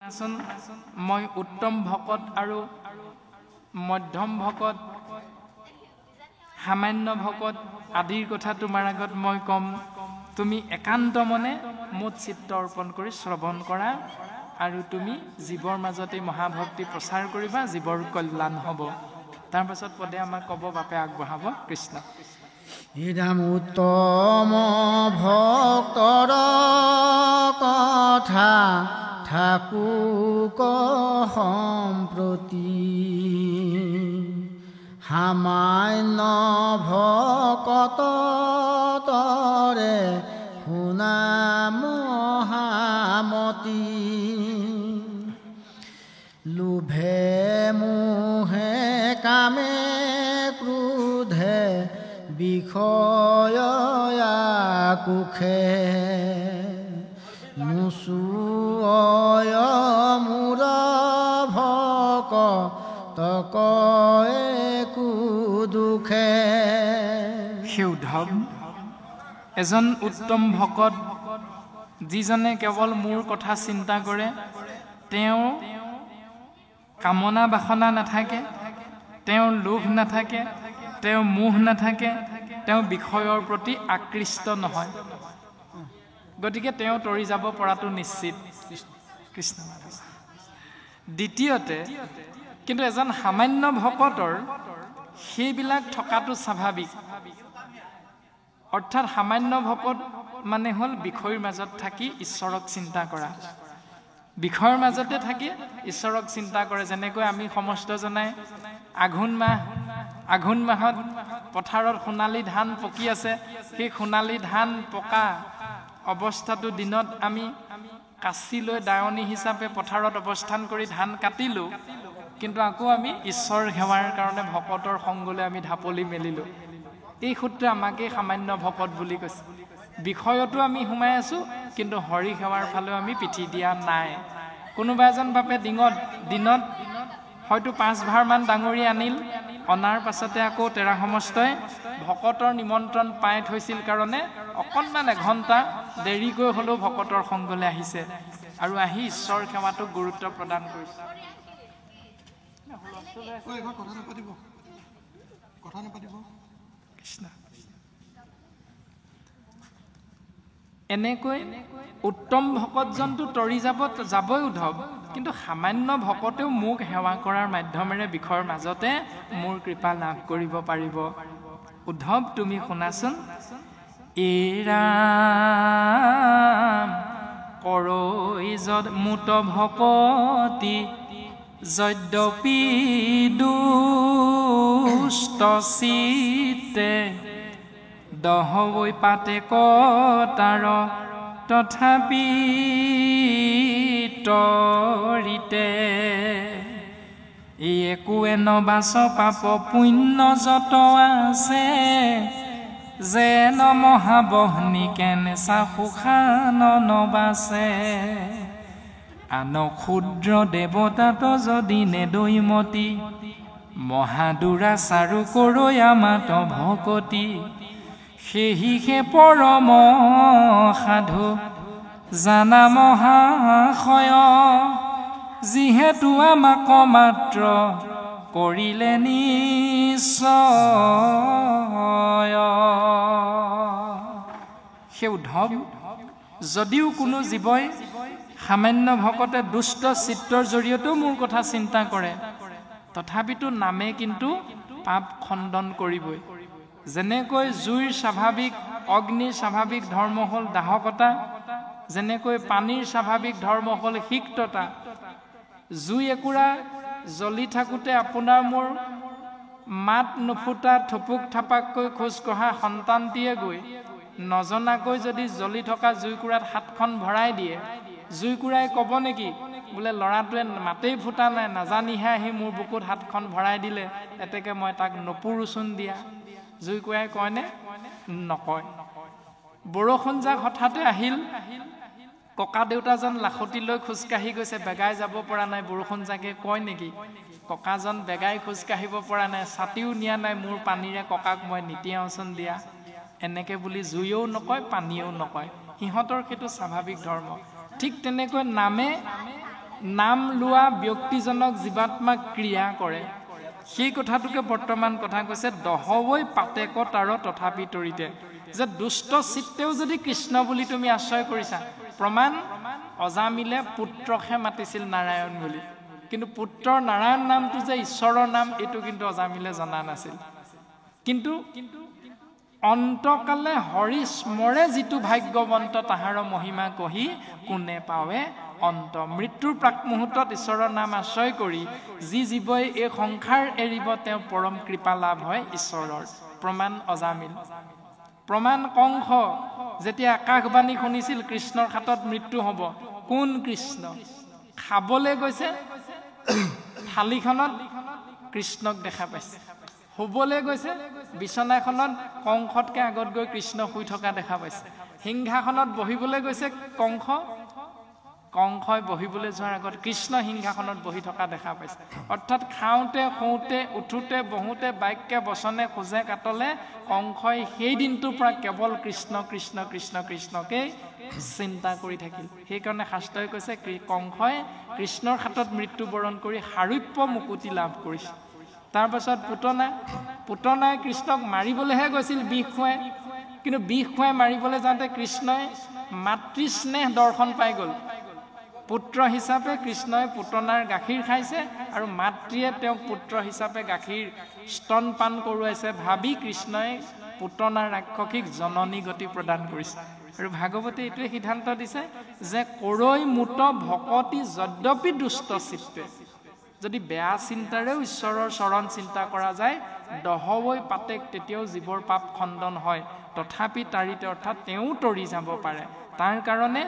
শুনাচোন মই উত্তম ভকত আৰু মধ্যম ভকত সামান্য ভকত আদিৰ কথা তোমাৰ আগত মই কম তুমি একান্ত মনে মোত চিত্ত অৰ্পণ কৰি শ্ৰৱণ কৰা আৰু তুমি জীৱৰ মাজতে মহাভক্তি প্ৰচাৰ কৰিবা জীৱৰ কল্যাণ হ'ব তাৰ পাছত পদে আমাক ক'ব বাপে আগবঢ়াব কৃষ্ণ ইদাম উত্তম ভক্তৰ কথা ঠাকুক সম্প্ৰতি সামান্য ভকত তৰে শুনা মহামতি লোভে মোহে কামে ক্ৰোধে বিষয় কুখে নুচুয় মূৰ ভকতক একো দুখে সেই উদ্ধৱ এজন উত্তম ভকত যিজনে কেৱল মোৰ কথা চিন্তা কৰে তেওঁ কামনা বাসনা নাথাকে তেওঁ লোভ নাথাকে তেওঁ মোহ নাথাকে তেওঁ বিষয়ৰ প্ৰতি আকৃষ্ট নহয় গতিকে তেওঁ তৰি যাব পৰাটো নিশ্চিত কৃষ্ণ দ্বিতীয়তে কিন্তু এজন সামান্য ভকতৰ সেইবিলাক থকাটো স্বাভাৱিক অৰ্থাৎ সামান্য ভকত মানে হ'ল বিষয়ৰ মাজত থাকি ঈশ্বৰক চিন্তা কৰা বিষয়ৰ মাজতে থাকি ঈশ্বৰক চিন্তা কৰে যেনেকৈ আমি সমস্ত জনাই আঘোণ মাহত পথাৰত সোণালী ধান পকি আছে সেই সোণালী ধান পকা অৱস্থাটো দিনত আমি কাচি লৈ দায়নী হিচাপে পথাৰত অৱস্থান কৰি ধান কাটিলোঁ কিন্তু আকৌ আমি ঈশ্বৰ সেৱাৰ কাৰণে ভকতৰ সংগলৈ আমি ঢাপলি মেলিলোঁ এই সূত্ৰে আমাকেই সামান্য ভকত বুলি কৈছে বিষয়তো আমি সোমাই আছোঁ কিন্তু হৰি সেৱাৰ ফালেও আমি পিঠি দিয়া নাই কোনোবা এজন বাপে দিনত হয়তো 5 ভাৰমান ডাঙৰি আনিল অনাৰ পাছতে আকৌ তেৰা সমস্তই ভকতৰ নিমন্ত্ৰণ পাই থৈছিল কাৰণে অকণমান এঘণ্টা দেৰিকৈ হ'লেও ভকতৰ সংগলৈ আহিছে আৰু আহি ঈশ্বৰ সেৱাটোক গুৰুত্ব প্ৰদান কৰিছে কৃষ্ণ এনেকৈ উত্তম ভকতজনটো তৰি যাবই উদ্ধৱ কিন্তু সামান্য ভকতেও মোক সেৱা কৰাৰ মাধ্যমেৰে বিষয়ৰ মাজতে মোৰ কৃপা লাভ কৰিব পাৰিব উদ্ধৱ তুমি শুনাচোন এৰাম কৰৈ মুত ভকতি যদ্যপি দুষ্ট চিত্তে দহবৈ পাতে কটাৰ তথাপি তৰিতে এই একোৱে নবাচ পাপ পুণ্য যত আছে যেন মহাবহ্নি কেনেচা সুখান নবাচে আন ক্ষুদ্ৰ দেৱতাত যদি নেদৈমতী মহাদুৰা চাৰু কৰৈ আমাত ভকতি সেহিহে পৰম সাধু জানা মহাশয় যিহেতু আমাক মাত্ৰ কৰিলে নিশ্চয় সেই উদ্ধৱ যদিও কোনো জীৱই সামান্য ভকতে দুষ্ট চিত্তৰ জৰিয়তেও মোৰ কথা চিন্তা কৰে তথাপিতো নামে কিন্তু পাপ খণ্ডন কৰিবই যেনেকৈ জুইৰ স্বাভাৱিক অগ্নিৰ স্বাভাৱিক ধৰ্ম হ'ল দাহকতা যেনেকৈ পানীৰ স্বাভাৱিক ধৰ্ম হ'ল সিক্ততা জুই একুৰা জ্বলি থাকোঁতে আপোনাৰ মোৰ মাত নুফুটা থুপুক থাপাককৈ খোজ কঢ়া সন্তানটিয়ে গৈ নজনাকৈ যদি জ্বলি থকা জুইকুৰাত হাতখন ভৰাই দিয়ে জুইকুৰাই ক'ব নেকি বোলে ল'ৰাটোৱে মাতেই ফুটা নাই নাজানিহে আহি মোৰ বুকুত হাতখন ভৰাই দিলে এতেকে মই তাক নপুৰুচোন দিয়া জুইকুৰাই কয়নে নকয় বৰষুণ যাক হঠাতে আহিল ককা দেউতাজন লাখতিলৈ খোজকাঢ়ি গৈছে বেগাই যাব পৰা নাই বৰষুণ যাকে কয় নেকি ককাজন বেগাই খোজকাঢ়িব পৰা নাই ছাতিও নিয়া নাই মোৰ পানীৰে ককাক মই নিতিয়াওচোন দিয়া এনেকে বুলি জুইও নকয় পানীও নকয় সিহঁতৰ সেইটো স্বাভাৱিক ধৰ্ম ঠিক তেনেকৈ নামে নাম লোৱা ব্যক্তিজনক জীৱাত্মাক ক্ৰিয়া কৰে সেই কথাটোকে বৰ্তমান কথা কৈছে দহৱৈ পাতেক তাৰ তথাপি তৰিতে যে দুষ্ট চিত্তেও যদি কৃষ্ণ বুলি তুমি আশ্ৰয় কৰিছা প্ৰমাণ অজামিলে পুত্ৰকহে মাতিছিল নাৰায়ণ বুলি কিন্তু পুত্ৰৰ নাৰায়ণ নামটো যে ঈশ্বৰৰ নাম এইটো কিন্তু অজামিলে জনা নাছিল কিন্তু অন্তকালে হৰি স্মৰে যিটো ভাগ্যৱন্ত তাহাৰ মহিমা কহি কোনে পাৱে অন্ত মৃত্যুৰ প্ৰাক মুহূৰ্তত ঈশ্বৰৰ নাম আশ্ৰয় কৰি যি জীৱই এই সংসাৰ এৰিব তেওঁ পৰম কৃপা লাভ হয় ঈশ্বৰৰ প্ৰমাণ অজামিল প্ৰমাণ কংস যেতিয়া আকাশবাণী শুনিছিল কৃষ্ণৰ হাতত মৃত্যু হ'ব কোন কৃষ্ণ খাবলৈ গৈছে থালিখনত কৃষ্ণক দেখা পাইছে শুবলৈ গৈছে বিছনাখনত কংসতকে আগত গৈ কৃষ্ণ শুই থকা দেখা পাইছে সিংহাসনত বহিবলৈ গৈছে কংসই বহিবলৈ যোৱাৰ আগত কৃষ্ণ সিংহাসনত বহি থকা দেখা পাইছে অৰ্থাৎ খাওঁতে শুওঁতে উঠোতে বহুতে বাক্যে বচনে খোজে কাটলে কংসই সেই দিনটোৰ পৰা কেৱল কৃষ্ণ কৃষ্ণ কৃষ্ণ কৃষ্ণকে চিন্তা কৰি থাকিল সেইকাৰণে শাস্ত্ৰই কৈছে কংসই কৃষ্ণৰ হাতত মৃত্যুবৰণ কৰি সাৰূপ্য মুকুতি লাভ কৰিছে তাৰ পাছত পুতনাই কৃষ্ণক মাৰিবলৈহে গৈছিল বিষ খুৱাই কিন্তু বিষ খুৱাই মাৰিবলৈ যাওঁতে কৃষ্ণই মাতৃ স্নেহ দৰ্শন পাই গ'ল পুত্ৰ হিচাপে কৃষ্ণই পুতনাৰ গাখীৰ খাইছে আৰু মাতৃয়ে তেওঁক পুত্ৰ হিচাপে গাখীৰ স্তনপান কৰোৱাইছে ভাবি কৃষ্ণই পুতনাৰ ৰাক্ষসীক জননী গতি প্ৰদান কৰিছে আৰু ভাগৱতে এইটোৱে সিদ্ধান্ত দিছে যে কৰৈ মুত ভকতি যদ্যপি দুষ্ট চিত্তে যদি বেয়া চিন্তাৰেও ঈশ্বৰৰ চৰণ চিন্তা কৰা যায় দহৱৈ পাতেক তেতিয়াও জীৱৰ পাপ খণ্ডন হয় তথাপি তাৰিতে অৰ্থাৎ তেওঁ তৰি যাব পাৰে তাৰ কাৰণে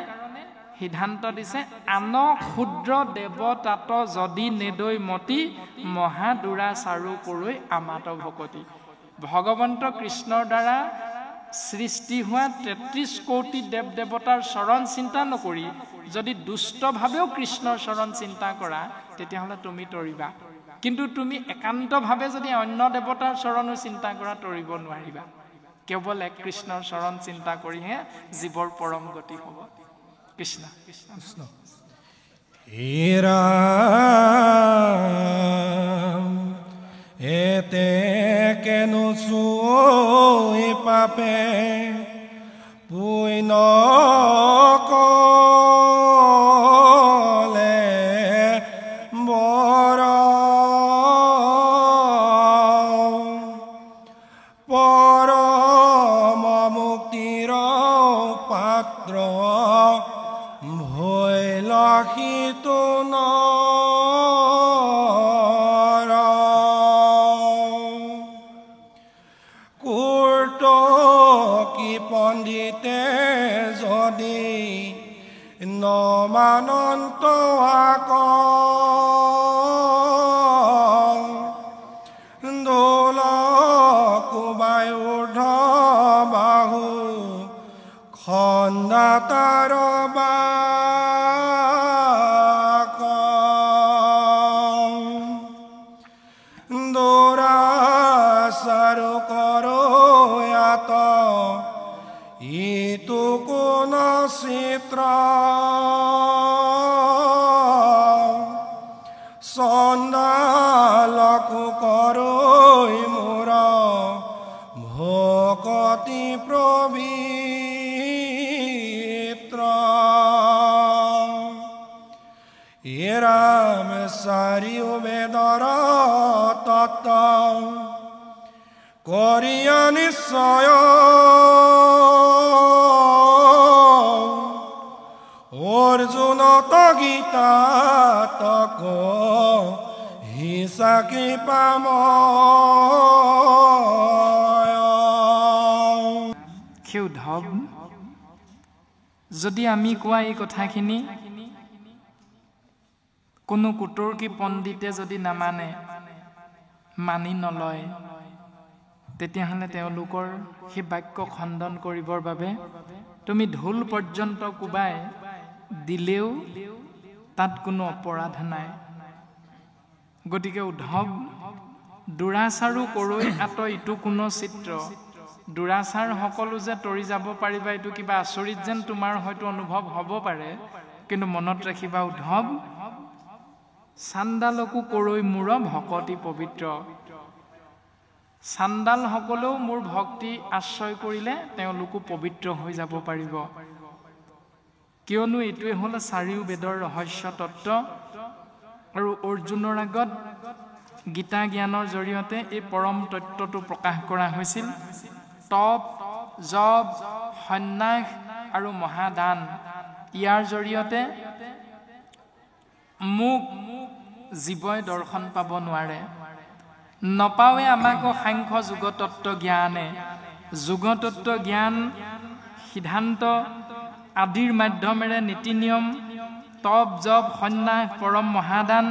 সিদ্ধান্ত দিছে আন ক্ষুদ্ৰ দেৱতাত যদি নেদৈ মতি মহাদুৰা চাৰু কৰৈ আমাত ভকতি ভগৱন্ত কৃষ্ণৰ দ্বাৰা সৃষ্টি হোৱা ৩৩ কোটি দেৱ দেৱতাৰ চৰণ চিন্তা নকৰি যদি দুষ্টভাৱেও কৃষ্ণৰ চৰণ চিন্তা কৰা তেতিয়াহ'লে তুমি তৰিবা কিন্তু তুমি একান্তভাৱে যদি অন্য দেৱতাৰ চৰণো চিন্তা কৰা তৰিব নোৱাৰিবা কেৱল এক কৃষ্ণৰ চৰণ চিন্তা কৰিহে জীৱৰ পৰম গতি হ'ব কৃষ্ণ কৃষ্ণ এতে কেনো চুই পাপে পুইন কলে বৰ পৰম মুক্তিৰ পাত্ৰ ভৈলসিত পণ্ডিতে যদি নমানন্ত আক দোল কুবাই ঊৰ্ধ বাহু খন্দাতাৰ বাক দৌৰাচাৰু কৰয়াত ইটো কোন চিত্ৰ চন্দালকো কৰৈ মোৰ ভকতি প্ৰবিত্ৰ ৰাম চাৰিও বেদৰ তত্ত্ব কৰিয়া নিশ্চয় অৰ্জুনত গীতা তক হিসা কৃপাময় ক্ষুধৱ যদি আমি কোৱা এই কথাখিনি কোনো কুটৰ্কী পণ্ডিতে যদি নামানে মানি নলয় তেতিয়াহ'লে তেওঁলোকৰ সেই বাক্য খণ্ডন কৰিবৰ বাবে তুমি ঢোল পৰ্যন্ত কোবাই দিলেও তাত কোনো অপৰাধ নাই গতিকে উদ্ধৱ দুৰাচাৰো কৰৈ আত ইটো কোনো চিত্ৰ দুৰাচাৰ সকলো যে তৰি যাব পাৰিবা এইটো কিবা আচৰিত যেন তোমাৰ হয়তো অনুভৱ হ'ব পাৰে কিন্তু মনত ৰাখিবা উদ্ধৱ চাণ্ডালকো কৰৈ মূৰ ভকতি পবিত্ৰ চাণ্ডাল সকলেও মোৰ ভক্তি আশ্ৰয় কৰিলে তেওঁলোকো পবিত্ৰ হৈ যাব পাৰিব কিয়নো এইটোৱে হ'ল চাৰিও বেদৰ ৰহস্য তত্ত্ব আৰু অৰ্জুনৰ আগত গীতা জ্ঞানৰ জৰিয়তে এই পৰম তত্ত্বটো প্ৰকাশ কৰা হৈছিল তপ জপ সন্ন্যাস আৰু মহাদান ইয়াৰ জৰিয়তে মোক জীৱই দৰ্শন পাব নোৱাৰে নপাৱে আমাকো সাংখ্য যুগতত্ত্ব জ্ঞানে যুগতত্ত্ব জ্ঞান সিদ্ধান্ত আদিৰ মাধ্যমেৰে নীতি নিয়ম তপ জপ সন্ন্যাস পৰম মহাদান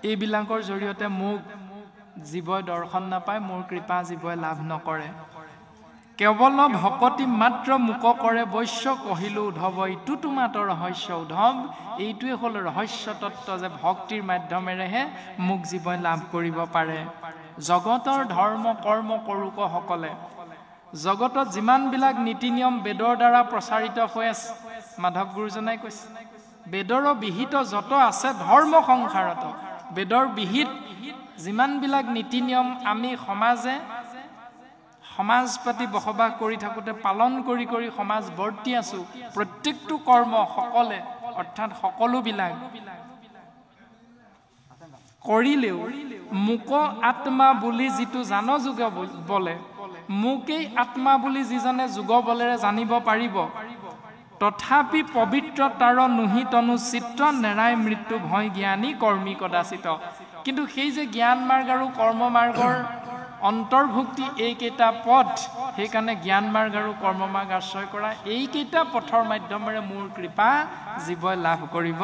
এইবিলাকৰ জৰিয়তে মোক জীৱই দৰ্শন নাপায় মোৰ কৃপা জীৱই লাভ নকৰে কেৱল ভকতি মাত্ৰ মুক কৰে বৈশ্য কহিলো উদ্ধৱ ইটো তোমাতৰ ৰহস্য উদ্ধৱ এইটোৱে হ'ল ৰহস্য তত্ত্ব যে ভক্তিৰ মাধ্যমেৰেহে মোক জীৱই লাভ কৰিব পাৰে জগতৰ ধৰ্ম কৰ্ম কৰোক সকলে জগতত যিমানবিলাক নীতি নিয়ম বেদৰ দ্বাৰা প্ৰচাৰিত হৈ আছে মাধৱ গুৰুজনাই কৈছে বেদৰ বিহিত যত আছে ধৰ্ম সংসাৰত বেদৰ বিহিত যিমানবিলাক নীতি নিয়ম আমি সমাজ পাতি বসবাস কৰি থাকোঁতে পালন কৰি কৰি সমাজ বৰ্তি আছো প্ৰত্যেকটো কৰ্ম সকলে অৰ্থাৎ সকলোবিলাক কৰিলেও মুক আত্মা বুলি যিটো জান যোগ বলে মুকেই আত্মা বুলি যিজনে যোগ বলেৰে জানিব পাৰিব তথাপি পবিত্ৰ তাৰ নুহি তনু চিত্ৰ নেৰাই মৃত্যু ভয় জ্ঞানী কৰ্মী কদাচিত কিন্তু সেই যে জ্ঞান মাৰ্গ আৰু কৰ্ম মাৰ্গৰ অন্তৰ্ভুক্তি এইকেইটা পথ সেইকাৰণে জ্ঞান মাৰ্গ আৰু কৰ্ম মাৰ্গ আশ্ৰয় কৰা এইকেইটা পথৰ মাধ্যমেৰে মোৰ কৃপা জীৱই লাভ কৰিব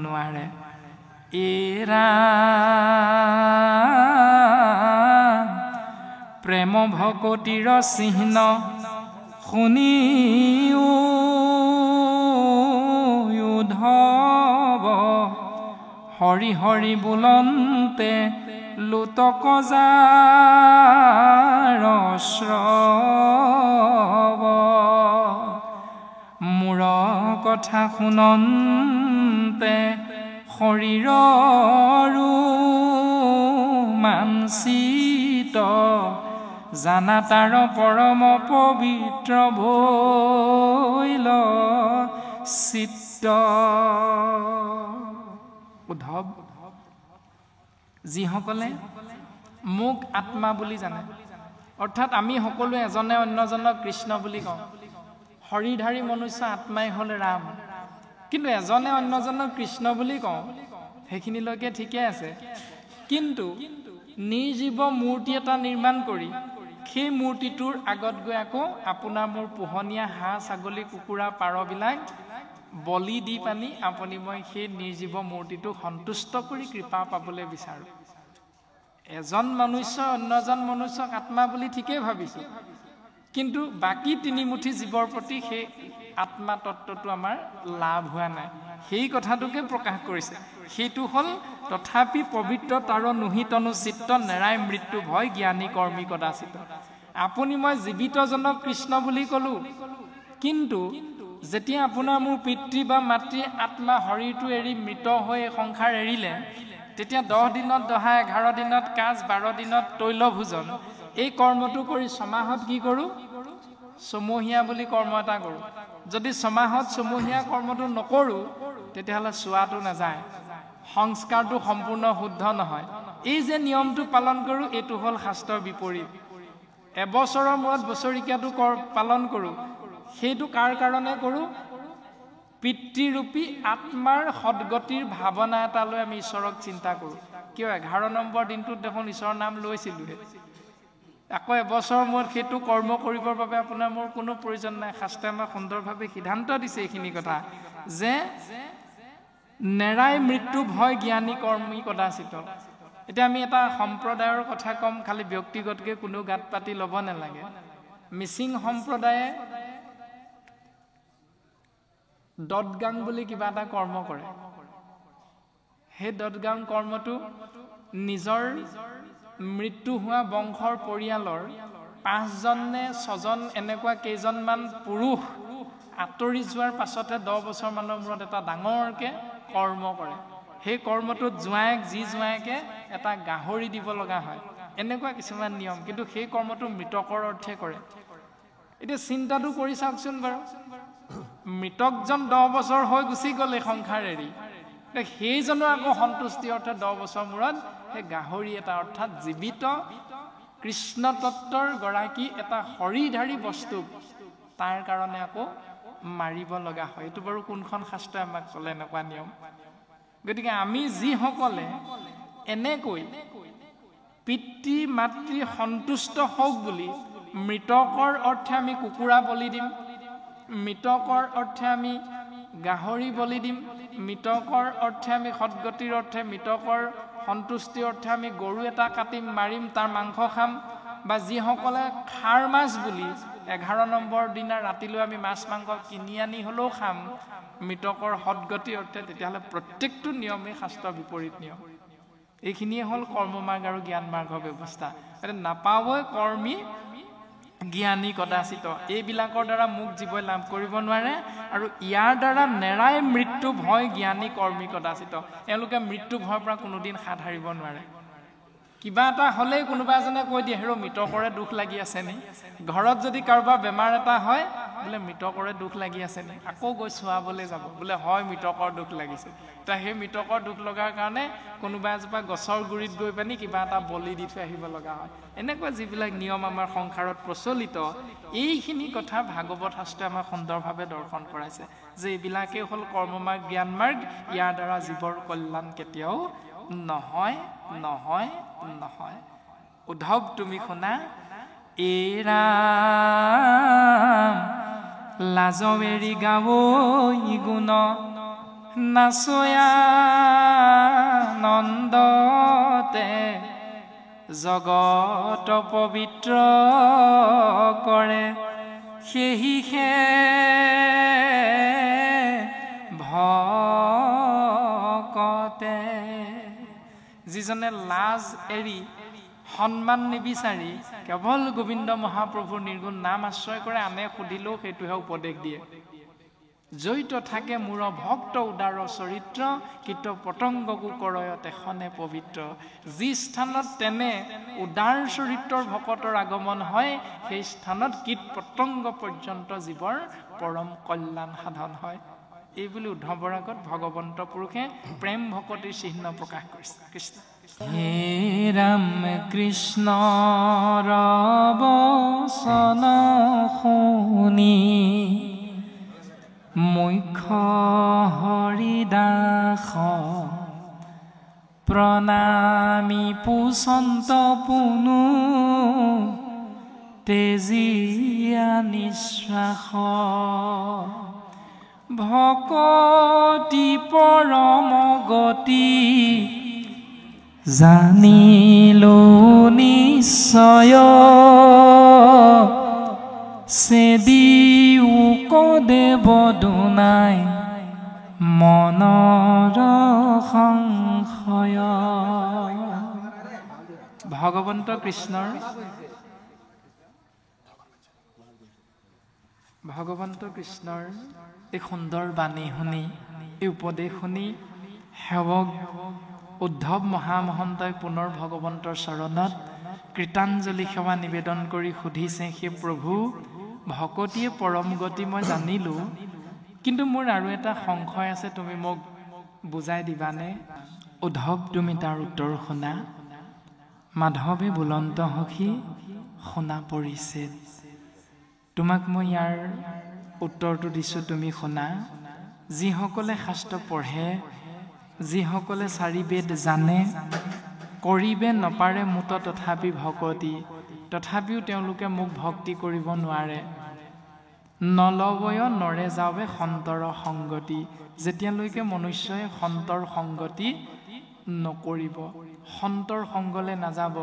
নোৱাৰে এৰা প্ৰেম ভকতিৰ চিহ্ন শুনিও উদ্ধৱ হৰি হৰি বোলন্তে লুতক যাৰ শ্ৰৱ মোৰ কথা শুনন্তে শৰীৰৰো মানচিত জানা তাৰ পৰম পবিত্ৰ ভৈল চিত্ত উদ্ধৱ যিসকলে মোক আত্মা বুলি জানে অৰ্থাৎ আমি সকলোৱে এজনে অন্যজনক কৃষ্ণ বুলি কওঁ হৰিধাৰী মনুষ্য আত্মাই হ'ল ৰাম কিন্তু এজনে অন্যজনক কৃষ্ণ বুলি কওঁ সেইখিনিলৈকে ঠিকে আছে কিন্তু নিৰ্জীৱ মূৰ্তি এটা নিৰ্মাণ কৰি সেই মূৰ্তিটোৰ আগত গৈ আকৌ আপোনাৰ মোৰ পোহনীয়া হাঁহ ছাগলী কুকুৰা পাৰবিলাক বলি দি পানি আপুনি মই সেই নিৰ্জীৱ মূৰ্তিটোক সন্তুষ্ট কৰি কৃপা পাবলৈ বিচাৰোঁ এজন মনুষ্য অন্যজন মনুষ্যক আত্মা বুলি ঠিকেই ভাবিছোঁ কিন্তু বাকী তিনিমুঠি জীৱৰ প্ৰতি সেই আত্মা তত্ত্বটো আমাৰ লাভ হোৱা নাই সেই কথাটোকে প্ৰকাশ কৰিছে সেইটো হ'ল তথাপি পবিত্ৰ তাৰ নুহিতনু চিত্ত নেৰাই মৃত্যু ভয় জ্ঞানী কৰ্মী কদাচিত আপুনি মই জীৱিতজনক কৃষ্ণ বুলি ক'লোঁ কিন্তু যেতিয়া আপোনাৰ মোৰ পিতৃ বা মাতৃ আত্মা শৰীৰটো এৰি মৃত হৈ সংসাৰ এৰিলে তেতিয়া 10 দিনত দহা 11 দিনত কাজ 12 দিনত তৈলভোজন এই কৰ্মটো কৰি সমাহত কি কৰোঁ সমহীয়া বুলি কৰ্ম এটা কৰোঁ যদি সমাহত সমহীয়া কৰ্মটো নকৰোঁ তেতিয়াহ'লে চোৱাটো নাযায় সংস্কাৰটো সম্পূৰ্ণ শুদ্ধ নহয় এই যে নিয়মটো পালন কৰোঁ এইটো হ'ল শাস্ত্ৰৰ বিপৰীত এবছৰৰ মূৰত বছৰিকীয়াটো পালন কৰোঁ সেইটো কাৰ কাৰণে কৰোঁ পিতৃৰূপী আত্মাৰ সদগতিৰ ভাৱনা এটা লৈ আমি ঈশ্বৰক চিন্তা কৰোঁ কিয় 11 নম্বৰ দিনটোত দেখোন ঈশ্বৰৰ নাম লৈছিলোঁহে আকৌ এবছৰৰ মূৰত সেইটো কৰ্ম কৰিবৰ বাবে আপোনাৰ মোৰ কোনো প্ৰয়োজন নাই শাস্ত্ৰে আমাক সুন্দৰভাৱে সিদ্ধান্ত দিছে এইখিনি কথা যে নেৰাই মৃত্যু ভয় জ্ঞানী কৰ্মী কদাচিত এতিয়া আমি এটা সম্প্ৰদায়ৰ কথা কম খালি ব্যক্তিগতকৈ কোনো গাত পাতি ল'ব নালাগে মিচিং সম্প্ৰদায়ে দদগাং বুলি কিবা এটা কৰ্ম কৰে সেই দদগাং কৰ্মটো নিজৰ মৃত্যু হোৱা বংশৰ পৰিয়ালৰ 5জন নে 6জন এনেকুৱা কেইজনমান পুৰুষ আঁতৰি যোৱাৰ পাছতে 10 বছৰ মানৰ মূৰত এটা ডাঙৰকৈ কৰ্ম কৰে সেই কৰ্মটোত জোঁৱায়েকে এটা গাহৰি দিব লগা হয় এনেকুৱা কিছুমান নিয়ম কিন্তু সেই কৰ্মটো মৃতকৰ অৰ্থে কৰে এতিয়া চিন্তাটো কৰি চাওকচোন বাৰু মৃতকজন 10 বছৰ হৈ গুচি গ'লে সংসাৰ এৰি সেইজনৰ আকৌ সন্তুষ্টি অৰ্থাৎ 10 বছৰ মূৰত সেই গাহৰি এটা অৰ্থাৎ জীৱিত কৃষ্ণ তত্ত্বৰ গৰাকী এটা হৰিধাৰী বস্তু তাৰ কাৰণে আকৌ মাৰিব লগা হয় এইটো বাৰু কোনখন শাস্ত্ৰই আমাক ক'লে এনেকুৱা নিয়ম গতিকে আমি যিসকলে এনেকৈ পিতৃ মাতৃ সন্তুষ্ট হওক বুলি মৃতকৰ অৰ্থে আমি কুকুৰা বলি দিম মৃতকৰ অৰ্থে আমি গাহৰি বলি দিম মৃতকৰ অৰ্থে আমি সৎগতিৰ অৰ্থে মৃতকৰ সন্তুষ্টিৰ অৰ্থে আমি গৰু এটা কাটিম মাৰিম তাৰ মাংস খাম বা যিসকলে খাৰ মাছ বুলি 11 নম্বৰ দিনা ৰাতিলৈ আমি মাছ মাংস কিনি আনি হলেও খাম মৃতকৰ সৎগতিৰ অৰ্থে তেতিয়াহ'লে প্ৰত্যেকটো নিয়মেই শাস্ত্ৰৰ বিপৰীত নিয়ম এইখিনিয়ে হ'ল কৰ্মমাৰ্গ আৰু জ্ঞান মাৰ্গৰ ব্যৱস্থা এটা নাপাৱই কৰ্মী জ্ঞানী কদাচিত এইবিলাকৰ দ্বাৰা মুখ জীৱই লাভ কৰিব নোৱাৰে আৰু ইয়াৰ দ্বাৰা নেৰাই মৃত্যু ভয় জ্ঞানী কৰ্মী কদাচিত এওঁলোকে মৃত্যু ভয়ৰ পৰা কোনোদিন হাত সাৰিব নোৱাৰে কিবা এটা হ'লে কোনোবা এজনে কৈ দিয়ে হেৰো মৃতকৰে দুখ লাগি আছে নি ঘৰত যদি কাৰোবাৰ বেমাৰ এটা হয় বোলে মৃতকৰে দুখ লাগি আছে নি আকৌ গৈ চোৱাবলৈ যাব বোলে হয় মৃতকৰ দুখ লাগিছে তা সেই মৃতকৰ দুখ লগাৰ কাৰণে কোনোবা এজোপা গছৰ গুৰিত গৈ পানি কিবা এটা বলি দি থৈ আহিব লগা হয় এনেকুৱা যিবিলাক নিয়ম আমাৰ সংসাৰত প্ৰচলিত এইখিনি কথা ভাগৱত শাস্ত্ৰই আমাক সুন্দৰভাৱে দৰ্শন কৰাইছে যে এইবিলাকে হ'ল কৰ্মমাৰ্গ জ্ঞান মাৰ্গ ইয়াৰ দ্বাৰা জীৱৰ কল্যাণ কেতিয়াও নহয় নহয় নহয় উদ্ধৱ তুমি শুনা এৰাম লাজবেৰি গাৱৈ গুণ নাচয়া নন্দতে জগত পবিত্ৰ কৰে সেহিহে ভকতে যিজনে লাজ এৰি সন্মান নিবিচাৰি কেৱল গোবিন্দ মহাপ্ৰভুৰ নিৰ্গুণ নাম আশ্ৰয় কৰে আনে সুধিলেও সেইটোহে উপদেশ দিয়ে জড়িত থাকে মূৰ ভক্ত উদাৰ চৰিত্ৰ কীট পতংগকো কৰয় তেখনে পবিত্ৰ যি স্থানত তেনে উদাৰ চৰিত্ৰৰ ভকতৰ আগমন হয় সেই স্থানত কীট পতংগ পৰ্যন্ত জীৱৰ পৰম কল্যাণ সাধন হয় এই বুলি উদ্ধৱৰ আগত ভগৱন্ত পুৰুষে প্ৰেম ভকতিৰ চিহ্ন প্ৰকাশ কৰিছে কৃষ্ণ হে ৰাম কৃষ্ণ বচন শুনি মুখ্য হৰিদাস প্ৰণামী পুচন্ত পুনু তেজীয়া নিশ্বাস ভকতি পৰম গতি জানিলো নিশ্চয় সেদিও কদেৱ দুনাই মনৰ সংশয় ভগৱন্ত কৃষ্ণৰ এই সুন্দৰ বাণী শুনি এই উপদেশ শুনি সেৱক উদ্ধৱ মহামহন্তই পুনৰ ভগৱন্তৰ চৰণত কৃতাঞ্জলি সেৱা নিবেদন কৰি সুধিছে হে প্ৰভু ভকতিয়ে পৰম গতি মই জানিলো কিন্তু মোৰ আৰু এটা সংশয় আছে তুমি মোক বুজাই দিবানে উদ্ধৱ তুমি তাৰ উত্তৰ শুনা মাধৱে বুলন্ত হখি শুনা পৰিছে তোমাক মই ইয়াৰ উত্তৰটো দিছো তুমি শুনা যিসকলে শাস্ত্ৰ পঢ়ে যিসকলে চাৰি বেদ জানে কৰিবে নপাৰে মুত তথাপি ভকতি তথাপিও তেওঁলোকে মোক ভক্তি কৰিব নোৱাৰে নলবয় নৰে যাৱে সন্তৰ সংগতি যেতিয়ালৈকে মনুষ্যই সন্তৰ সংগতি নকৰিব সন্তৰ সংগলে নাযাব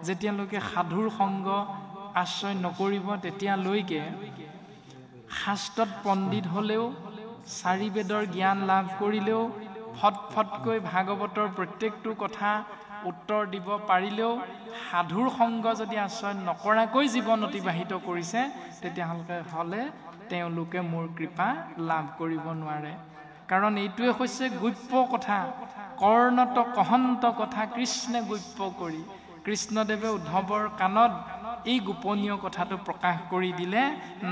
যেতিয়ালৈকে সাধুৰ সংগ আশ্ৰয় নকৰিব তেতিয়ালৈকে শাস্ত্ৰত পণ্ডিত হলেও চাৰি বেদৰ জ্ঞান লাভ কৰিলেও ফটফটকৈ ভাগৱতৰ প্ৰত্যেকটো কথা উত্তৰ দিব পাৰিলেও সাধুৰ সংগ যদি আশ্ৰয় নকৰাকৈ জীৱন অতিবাহিত কৰিছে তেতিয়াহ'লে তেওঁলোকে মোৰ কৃপা লাভ কৰিব নোৱাৰে কাৰণ এইটোৱে হৈছে গুপ্য কথা, কৰ্ণত কহন্ত কথা কৃষ্ণে গুপ্য কৰি কৃষ্ণদেৱে উদ্ধৱৰ কাণত এই গোপনীয় কথাটো প্ৰকাশ কৰি দিলে।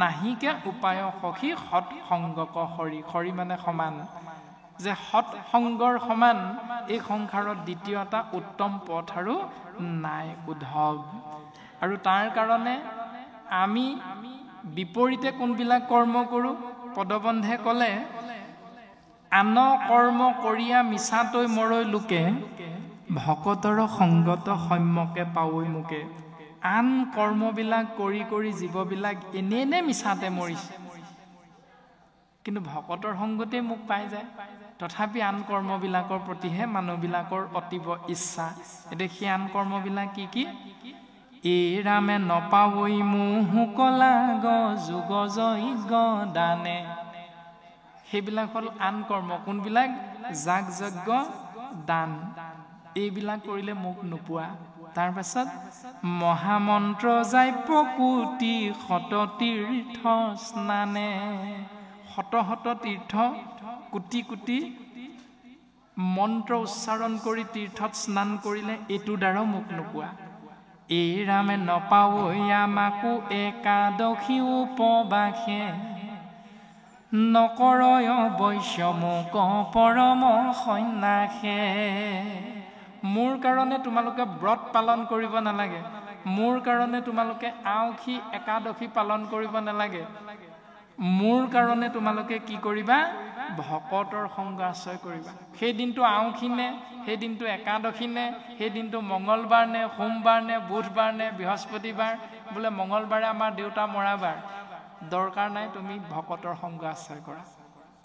নাহিকে উপায় সখী সৎসংগক হৰি, হৰি মানে সমান, যে সৎসংগৰ সমান এই সংসাৰত দ্বিতীয় এটা উত্তম পথ আৰু নাই উদ্ধৱ। আৰু তাৰ কাৰণে আমি বিপৰীতে কোনবিলাক কৰ্ম কৰোঁ? পদবন্ধে ক'লে, আন কৰ্ম কৰিয়া মিছাতৈ মৰৈ লোকে, ভকতৰ সংগত সম্যকে পাৱৈ মোকে। আন কৰ্মবিলাক কৰি কৰি জীৱবিলাক এনে মিছাতে মৰিছে, কিন্তু ভকতৰ সংগতে মোক পাই যায়। তথাপি আন কৰ্মবিলাকৰ প্ৰতিহে মানুহবিলাকৰ অতীব ইচ্ছা। এতিয়া সেই আন কৰ্মবিলাক কি কি? এই ৰামে নপাৱৈ মোহু কলাগ যুগ যজ্ঞ দানে। সেইবিলাক হ'ল আন কৰ্ম। কোনবিলাক? যাগ যজ্ঞ দান, এইবিলাক কৰিলে মোক নোপোৱা। তাৰ পাছত মহামন্ত্ৰ যায় প্ৰকৃতি শত তীৰ্থ স্নানে। শত শত তীৰ্থ, কোটি কোটি মন্ত্ৰ উচ্চাৰণ কৰি তীৰ্থত স্নান কৰিলে এইটোৰ দ্বাৰাও মোক নোপোৱা। এই ৰামে নপাৱৈ আমাকো একাদশী উপবাসে, নকৰয় বৈশ্য মোক পৰম সন্ন্যাসে। মোৰ কাৰণে তোমালোকে ব্ৰত পালন কৰিব নালাগে, মোৰ কাৰণে তোমালোকে আঁউসী একাদশী পালন কৰিব নালাগে, মোৰ কাৰণে তোমালোকে কি কৰিবা? ভকতৰ সংগ আশ্ৰয় কৰিবা। সেই দিনটো আঁউসী নে, সেই দিনটো একাদশী নে, সেই দিনটো মঙ্গলবাৰ নে, সোমবাৰ নে, বুধবাৰ নে, বৃহস্পতিবাৰ, বোলে মঙ্গলবাৰে আমাৰ দেউতা মৰাবাৰ, দৰকাৰ নাই, তুমি ভকতৰ সংগ আশ্ৰয় কৰা।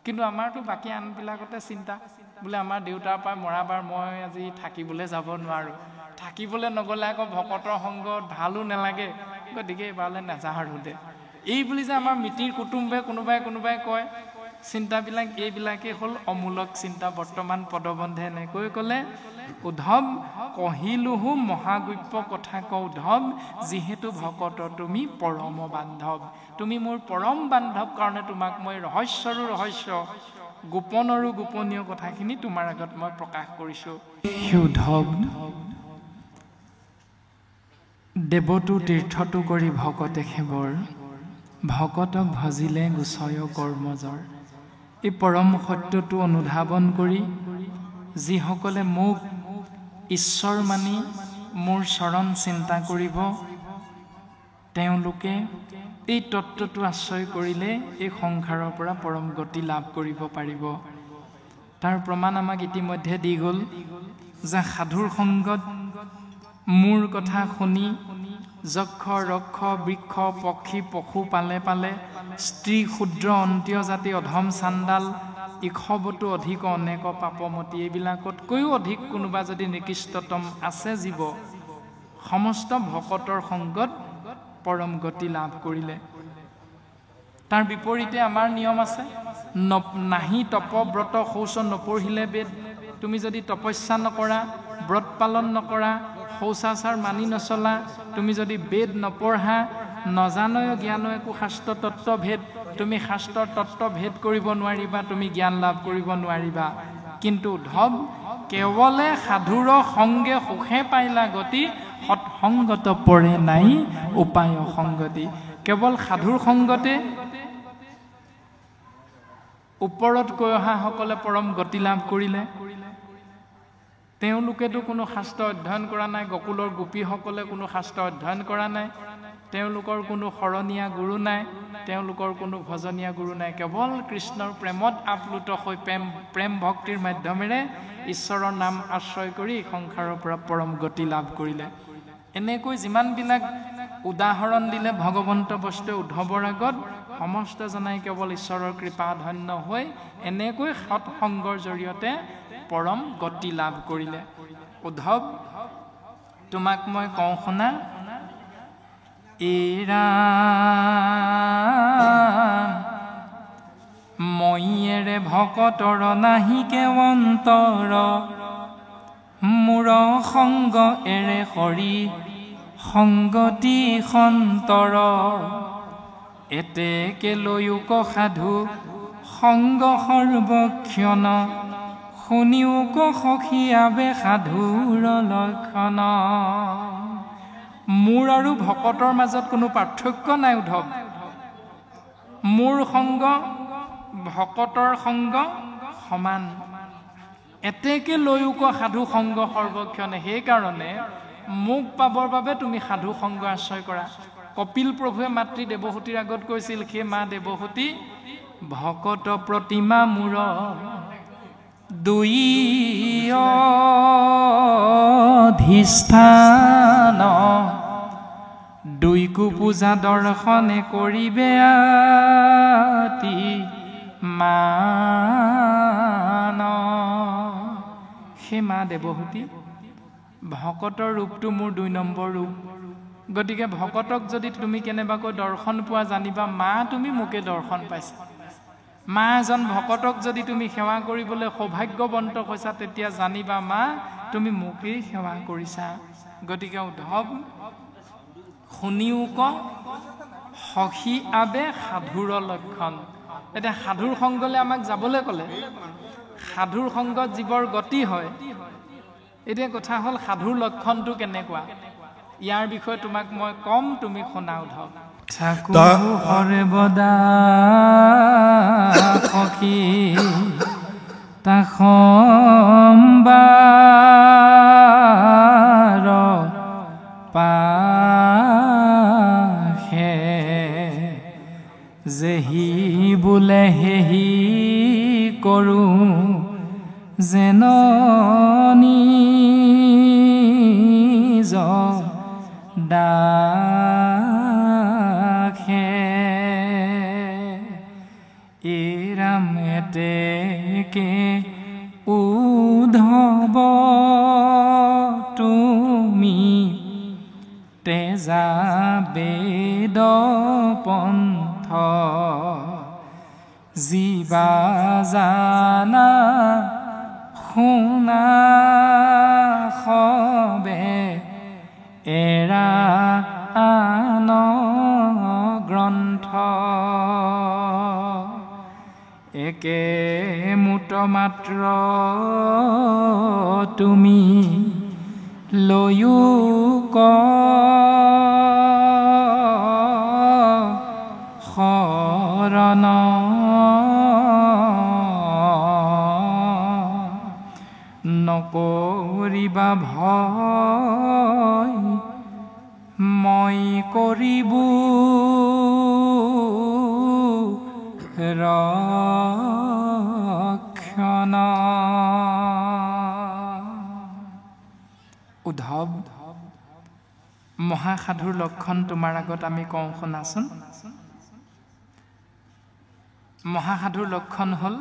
কিন্তু আমাৰতো বাকী আনবিলাকতে চিন্তা, বোলে আমাৰ দেউতাৰ পৰা মৰাবাৰ মই আজি থাকিবলৈ যাব নোৱাৰোঁ, থাকিবলৈ নগ'লে আকৌ ভকতৰ সংগত ভালো নালাগে, গতিকে এইবাৰলৈ নাযাওঁ দে। এই বুলি যে আমাৰ মিতিৰ কুটুম্বে কোনোবাই কয়, চিন্তাবিলাক এইবিলাকেই হ'ল অমূলক চিন্তা। বৰ্তমান পদবন্ধে এনেকৈ ক'লে, উদ্ধৱ কহিলোহো মহাগুপ্য কথা কওঁ উদ্ধৱ, যিহেতু ভকত তুমি পৰম বান্ধৱ। তুমি মোৰ পৰম বান্ধৱ কাৰণে তোমাক মই ৰহস্যৰো ৰহস্য, গোপনৰো গোপনীয় কথাখিনি তোমাৰ আগত মই প্ৰকাশ কৰিছোঁ। হে উদ্ধৱ, দেৱতো তীৰ্থটো কৰি ভকতে সেৱৰ, ভকতক ভজিলে গুচয় কৰ্মজৰ। এই পৰম সত্যটো অনুধাৱন কৰি যিসকলে মোক ঈশ্বৰ মানি মোৰ চৰণ চিন্তা কৰিব, তেওঁলোকে এই তত্ত্বটো আশ্ৰয় কৰিলে এই সংসাৰৰ পৰা পৰম গতি লাভ কৰিব পাৰিব। তাৰ প্ৰমাণ আমাক ইতিমধ্যে দি গ'ল যে সাধুৰ সংগত মোৰ কথা শুনি যক্ষ ৰক্ষ বৃক্ষ পক্ষী পশু পালে পালে, স্ত্ৰী ক্ষুদ্ৰ অন্ত্য জাতি অধম চাণ্ডাল, ইখবতো অধিক অনেক পাপমতী, এইবিলাকতকৈও অধিক কোনোবা যদি নিকৃষ্টতম আছে জীৱ, সমস্ত ভকতৰ সংগত পৰম গতি লাভ কৰিলে। তাৰ বিপৰীতে আমাৰ নিয়ম আছে, নাহি তপ ব্ৰত শৌচ নপঢ়িলে বেদ। তুমি যদি তপস্যা নকৰা, ব্ৰত পালন নকৰা, শৌচাচাৰ মানি নচলা, তুমি যদি বেদ নপঢ়া, নজানয় জ্ঞান একো শাস্ত্ৰ তত্ত্ব ভেদ, তুমি শাস্ত্ৰৰ তত্ত্ব ভেদ কৰিব নোৱাৰিবা, তুমি জ্ঞান লাভ কৰিব নোৱাৰিবা। কিন্তু উদ্ধৱ, কেৱলে সাধুৰ সংগে সুখে পাইলা গতি, সৎসংগত পৰে নাই উপায় সংগতি। কেৱল সাধুৰ সংগতে ওপৰত কৈ অহাসকলে পৰম গতি লাভ কৰিলে। তেওঁলোকেতো কোনো শাস্ত্ৰ অধ্যয়ন কৰা নাই, গকুলৰ গোপীসকলে কোনো শাস্ত্ৰ অধ্যয়ন কৰা নাই, তেওঁলোকৰ কোনো শৰণীয়া গুৰু নাই, তেওঁলোকৰ কোনো ভজনীয়া গুৰু নাই। কেৱল কৃষ্ণৰ প্ৰেমত আপ্লুত হৈ প্ৰেম ভক্তিৰ মাধ্যমেৰে ঈশ্বৰৰ নাম আশ্ৰয় কৰি সংসাৰৰ পৰা পৰম গতি লাভ কৰিলে। এনেকৈ যিমানবিলাক উদাহৰণ দিলে ভগৱন্ত বস্তুৱে উদ্ধৱৰ আগত, সমস্ত জনাই কেৱল ঈশ্বৰৰ কৃপা ধন্য হৈ এনেকৈ সৎসংগৰ জৰিয়তে পৰম গতি লাভ কৰিলে। উদ্ধৱ, তোমাক মই কওঁ শুনা, এৰা মইয়েৰে ভকতৰ নাহিকে অন্তৰ, মোৰ সংগ এৰে হৰি সংগতি সন্তৰ। এতেকে লৈয়োক সাধু সংগ সৰ্বক্ষণ শুনিও ক সখী আবে সাধুৰ লক্ষণ মোৰ আৰু ভকতৰ মাজত কোনো পাৰ্থক্য নাই উদ্ধৱ মোৰ সংগ ভকতৰ সংগ সমান এতেকে লৈও ক সাধু সংগ সৰ্বক্ষণে সেইকাৰণে মোক পাবৰ বাবে তুমি সাধু সংগ আশ্ৰয় কৰা কপিল প্ৰভুৱে মাতৃ দেৱহূতিৰ আগত কৈছিল হে মা দেৱহূতি ভকত প্ৰতিমা মূৰ দুই অধিষ্ঠান দুইকো পূজা দৰ্শনে কৰিবে আতি মান হে মা দেৱহূতি ভকতৰ ৰূপটো মোৰ 2 নম্বৰ ৰূপ গতিকে ভকতক যদি তুমি কেনেবাকৈ দৰ্শন পোৱা জানিবা মা তুমি মোকে দৰ্শন পাইছা মা এজন ভকতক যদি তুমি সেৱা কৰিবলৈ সৌভাগ্যৱন্ত হৈছা তেতিয়া জানিবা মা তুমি মোকেই সেৱা কৰিছা গতিকে উদ্ধৱ শুনিও ক সখী আবে সাধুৰ লক্ষণ এতিয়া সাধুৰ সংগলে আমাক যাবলৈ ক'লে সাধুৰ সংগত জীৱৰ গতি হয় এতিয়া কথা হ'ল সাধুৰ লক্ষণটো কেনেকুৱা ইয়াৰ বিষয়ে তোমাক মই কম তুমি শুনা উদ্ধৱ ঠাকুৰ সৰ্বদা সখী তাসম্বাৰ পাশে যেহি বোলে হেহি কৰোঁ জেননী দাখে এৰাম এতেকে উদ্ধৱ তুমি তেজা বেদ পন্থ জীৱা জানা শুনা সবে এৰা আন গ্ৰন্থ একে মুত মাত্ৰ তুমি লৈও ক শৰণ নকৰিবা ভয় মই কৰিবো ৰক্ষণ উদ্ধৱ মহাসাধুৰ লক্ষণ তোমাৰ আগত আমি কওঁ শুনাচোন মহাসাধুৰ লক্ষণ হ'ল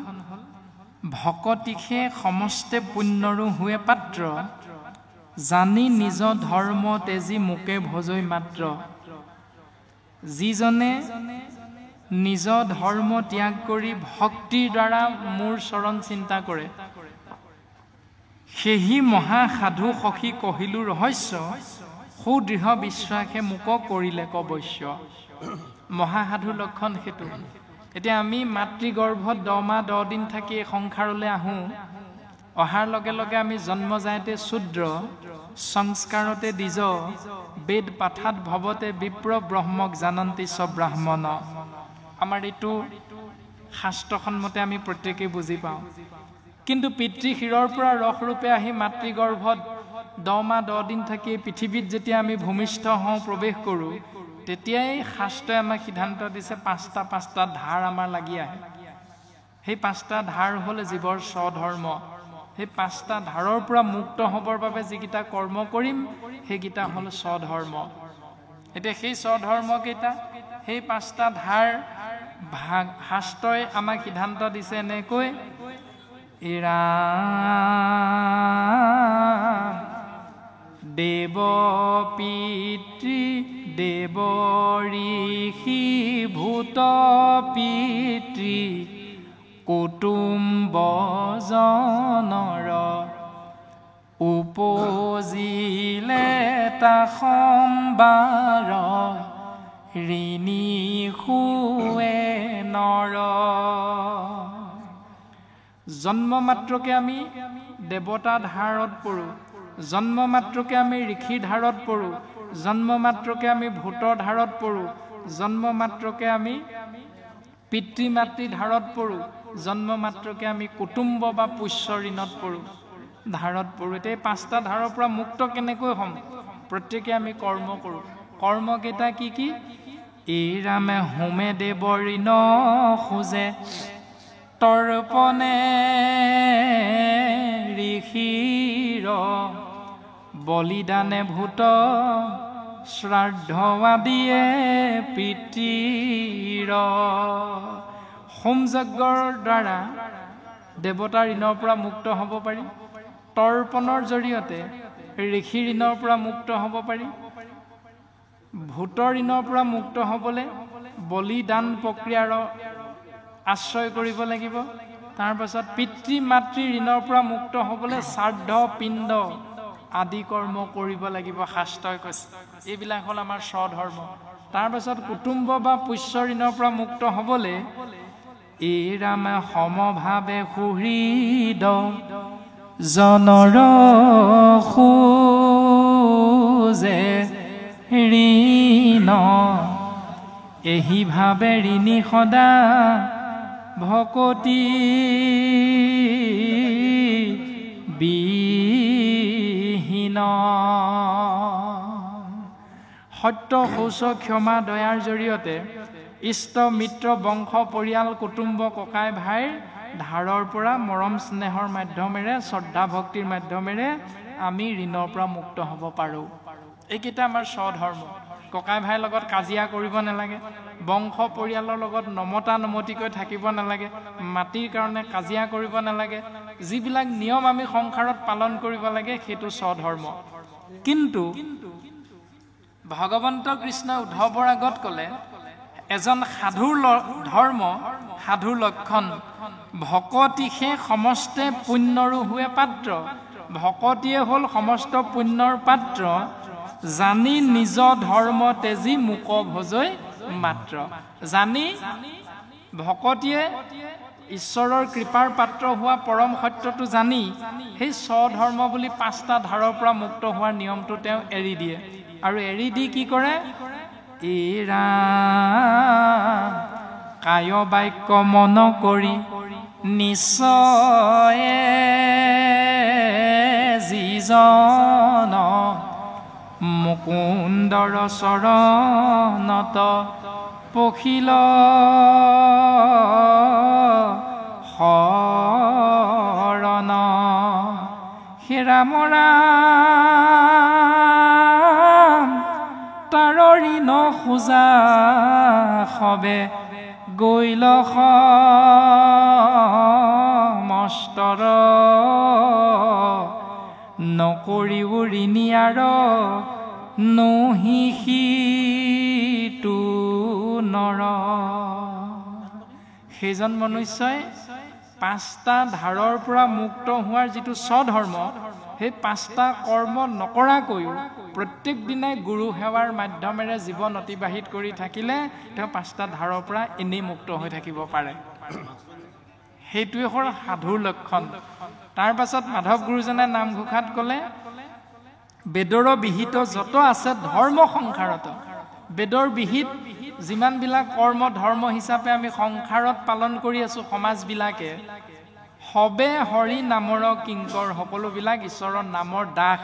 ভকতিকে সমস্তে পুণ্যৰো হুৱে পাত্ৰ জানি নিজ ধৰ্ম তেজি মোকে ভজৈ মাত্ৰ যিজনে নিজ ধৰ্ম ত্যাগ কৰি ভক্তিৰ দ্বাৰা মোৰ চৰণ চিন্তা কৰে সেহি মহাসাধু সখী কহিলো ৰহস্য সুদৃঢ় বিশ্বাসে মোক কৰিলে কবশ্য মহাসাধুৰ লক্ষণ সেইটো এতিয়া আমি মাতৃগৰ্ভত 10 মাহ 10 দিন থাকি সংসাৰলৈ আহোঁ অহাৰ লগে লগে আমি জন্মজায়তে শূদ্ৰ সংস্কাৰতে দ্বিজ বেদ পাঠাত ভৱতে বিপ্ৰ ব্ৰহ্মক জানন্তি চ ব্ৰাহ্মণ আমাৰ এইটো শাস্ত্ৰসন্মতে আমি প্ৰত্যেকেই বুজি পাওঁ কিন্তু পিতৃ শিৰৰ পৰা ৰসৰূপে আহি মাতৃগৰ্ভত 10 মাহ 10 দিন থাকি পৃথিৱীত যেতিয়া আমি ভূমিষ্ঠ হওঁ প্ৰৱেশ কৰোঁ তেতিয়াই শাস্ত্ৰই আমাক সিদ্ধান্ত দিছে 5টা ধাৰ আমাৰ লাগি আহে সেই 5টা ধাৰ হ'ল জীৱৰ স্বধৰ্ম সেই 5টা ধাৰৰ পৰা মুক্ত হ'বৰ বাবে যিকেইটা কৰ্ম কৰিম সেইকেইটা হ'ল স্বধৰ্ম এতিয়া সেই স্বধৰ্ম কেইটা সেই 5টা ধাৰ শাস্ত্ৰই আমাক সিদ্ধান্ত দিছে এনেকৈ ইৰা দেৱ পিতৃ দেৱ ঋষি ভূত পিতৃ কুটুম্ব জনৰ উপজিলে তাসম্বাৰ ঋণী শুৱে নৰ জন্ম মাত্ৰকে আমি দেৱতা ধাৰত পৰোঁ, জন্ম মাত্ৰকে আমি ঋষিৰ ধাৰত পৰোঁ, জন্ম মাত্ৰকে আমি ভূতৰ ধাৰত পৰোঁ, জন্ম মাত্ৰকে আমি পিতৃ মাতৃ ধাৰত পৰোঁ, জন্ম মাত্ৰকে আমি কুটুম্ব বা পুষ্য ঋণত পৰোঁ, ধাৰত পৰোঁ। এতিয়া এই 5টা ধাৰৰ পৰা মুক্ত কেনেকৈ হ'ম? প্ৰত্যেকে আমি কৰ্ম কৰোঁ। কৰ্মকেইটা কি কি? এই ৰামে হোমে দেৱ ঋণ খোজে, তৰ্পণে ঋষিৰ, বলিদানে ভূত, শ্ৰাদ্ধ আদিয়ে পিতৃৰ। হোম যজ্ঞৰ দ্বাৰা দেৱতাৰ ঋণৰ পৰা মুক্ত হ'ব পাৰি, তৰ্পণৰ জৰিয়তে ঋষি ঋণৰ পৰা মুক্ত হ'ব পাৰি, ভূতৰ ঋণৰ পৰা মুক্ত হ'বলৈ বলিদান প্ৰক্ৰিয়াৰ আশ্ৰয় কৰিব লাগিব। তাৰ পাছত পিতৃ মাতৃ ঋণৰ পৰা মুক্ত হ'বলৈ শ্ৰাদ্ধ পিণ্ড আদি কৰ্ম কৰিব লাগিব, শাস্ত্ৰই কৈছে। এইবিলাক হ'ল আমাৰ স্বধৰ্ম। তাৰ পাছত কুটুম্ব বা পুষ্য ঋণৰ পৰা মুক্ত হ'বলৈ এই ৰামে সমভাৱে সুহৃদ, জনৰ খোজে ঋণ, এহি ভাৱে ঋণী সদা ভকতি বিহীন। সত্য শৌচ ক্ষমা দয়াৰ জৰিয়তে ইষ্ট মিত্ৰ বংশ পৰিয়াল কুটুম্ব ককাই ভাইৰ ধাৰৰ পৰা মৰম স্নেহৰ মাধ্যমেৰে শ্ৰদ্ধা ভক্তিৰ মাধ্যমেৰে আমি ঋণৰ পৰা মুক্ত হ'ব পাৰোঁ। এইকেইটা আমাৰ স্বধৰ্ম। ককাই ভাইৰ লগত কাজিয়া কৰিব নালাগে, বংশ পৰিয়ালৰ লগত নমতা নমতিকৈ থাকিব নালাগে, মাটিৰ কাৰণে কাজিয়া কৰিব নালাগে। যিবিলাক নিয়ম আমি সংসাৰত পালন কৰিব লাগে সেইটো স্বধৰ্ম। কিন্তু ভগৱন্ত কৃষ্ণ উদ্ধৱৰ আগত ক'লে এজন সাধুৰ ধৰ্ম, সাধুৰ লক্ষণ, ভকতিহে সমস্তে পুণ্যৰো হোৱে পাত্ৰ। ভকতিয়ে হ'ল সমস্ত পুণ্যৰ পাত্ৰ, জানি নিজ ধৰ্ম তেজি মুক ভজৈ মাত্ৰ। জানি ভকতিয়ে ঈশ্বৰৰ কৃপাৰ পাত্ৰ হোৱা পৰম সত্যটো জানি সেই স্বধৰ্ম বুলি 5টা ধাৰৰ পৰা মুক্ত হোৱাৰ নিয়মটো তেওঁ এৰি দিয়ে। আৰু এৰি দি কি কৰে? এৰা কায় বাক্য মন কৰি নিশ্চয়ে যিজন মুকুন্দৰ চৰণত পখিল শৰণ, হে ৰাম ৰাম তাৰ ঋণ খোজা সবে গৈল সমস্তৰ, নকৰিও ঋণী আৰ নহিষিতো নৰ। সেইজন মনুষ্যই 5টা ধাৰৰ পৰা মুক্ত হোৱাৰ যিটো স্বধৰ্ম, সেই 5টা কৰ্ম নকৰাকৈও প্ৰত্যেক দিনাই গুৰু সেৱাৰ মাধ্যমেৰে জীৱন অতিবাহিত কৰি থাকিলে তেওঁ 5টা ধাৰৰ পৰা এনেই মুক্ত হৈ থাকিব পাৰে। সেইটোৱে হ'ল সাধুৰ লক্ষণ। তাৰ পাছত মাধৱ গুৰুজনে নামঘোষাত ক'লে বেদৰ বিহিত যত আছে ধৰ্ম সংসাৰত, বেদৰ বিহিত যিমানবিলাক কৰ্ম ধৰ্ম হিচাপে আমি সংসাৰত পালন কৰি আছোঁ সমাজবিলাকে, সবে হৰি নামৰ কিংকৰ, সকলোবিলাক ঈশ্বৰৰ নামৰ দাস,